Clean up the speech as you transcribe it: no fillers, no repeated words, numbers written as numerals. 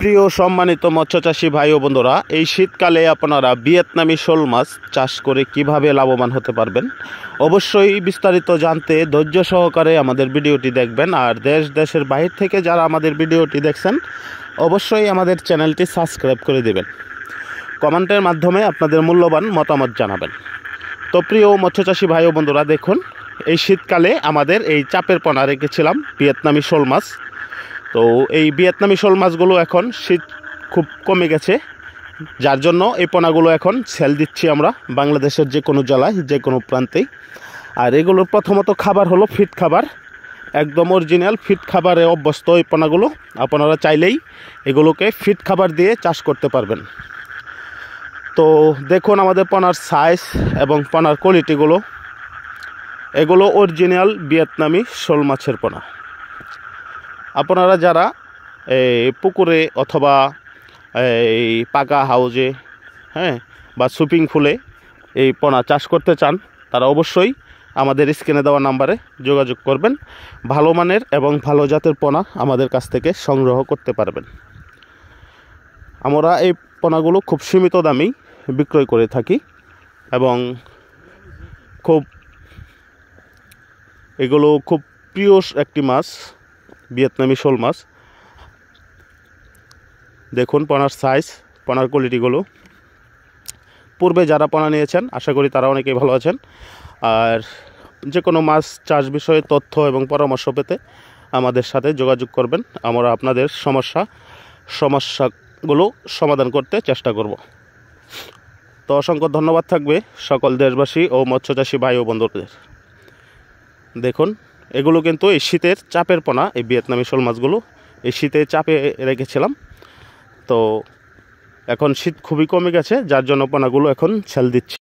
প্রিয় সম্মানিত মৎস্যচাষী ভাই ও বন্ধুরা, এই শীতকালে আপনারা ভিয়েতনামি শোল মাছ চাষ করে কিভাবে লাভবান হতে পারবেন, অবশ্যই বিস্তারিত জানতে ধৈর্য সহকারে আমাদের ভিডিওটি দেখবেন। আর দেশের বাইরে থেকে যারা আমাদের ভিডিওটি দেখছেন, অবশ্যই আমাদের চ্যানেলটি সাবস্ক্রাইব করে দেবেন। কমেন্টের মাধ্যমে আপনাদের মূল্যবান মতামত জানাবেন। তো প্রিয় মৎস্যচাষী ভাই ও বন্ধুরা, দেখুন এই শীতকালে আমাদের এই চাপের পোনা রেখেছিলাম ভিয়েতনামি শোল মাছ। তো এই ভিয়েতনামি শোল মাছগুলো এখন শীত খুব কমে গেছে, যার জন্য এই পোনাগুলো এখন সেল দিচ্ছি আমরা বাংলাদেশের যে কোনো জেলায়, যে কোনো প্রান্তেই। আর এগুলোর প্রথমত খাবার হলো ফিট খাবার, একদম অরিজিনাল ফিট খাবারে অভ্যস্ত এই পোনাগুলো। আপনারা চাইলেই এগুলোকে ফিট খাবার দিয়ে চাষ করতে পারবেন। তো দেখুন আমাদের পোনার সাইজ এবং পোনার কোয়ালিটিগুলো, এগুলো অরিজিনাল ভিয়েতনামি শোল মাছের পোনা। আপনারা যারা এই পুকুরে অথবা এই পাকা হাউজে বা সুইমিং পুলে এই পোনা চাষ করতে চান, তারা অবশ্যই আমাদের স্ক্রিনে দেওয়া নাম্বারে যোগাযোগ করবেন। ভালো মানের এবং ভালো জাতের পোনা আমাদের কাছ থেকে সংগ্রহ করতে পারবেন। আমরা এই পোনাগুলো খুব সীমিত দামেই বিক্রয় করে থাকি এবং এগুলো খুব প্রিয় একটি মাছ, ভিয়েতনামি শোল মাছ। দেখুন পোনার সাইজ, পোনার কোয়ালিটিগুলো। পূর্বে যারা পোনা নিয়েছেন আশা করি তারা অনেকেই ভালো আছেন। আর যে কোনো মাছ চাষ বিষয়ে তথ্য এবং পরামর্শ পেতে আমাদের সাথে যোগাযোগ করবেন। আমরা আপনাদের সমস্যাগুলো সমাধান করতে চেষ্টা করব। তো অসংখ্য ধন্যবাদ থাকবে সকল দেশবাসী ও মৎস্যচাষী ভাই ও বন্ধুদের। দেখুন এগুলো কিন্তু এই শীতের চাপের পোনা, এই ভিয়েতনামি শোল মাছগুলো এই শীতে চাপে রেখেছিলাম। তো এখন শীত খুবই কমে গেছে, যার জন্য পোনাগুলো এখন ছেল দিচ্ছি।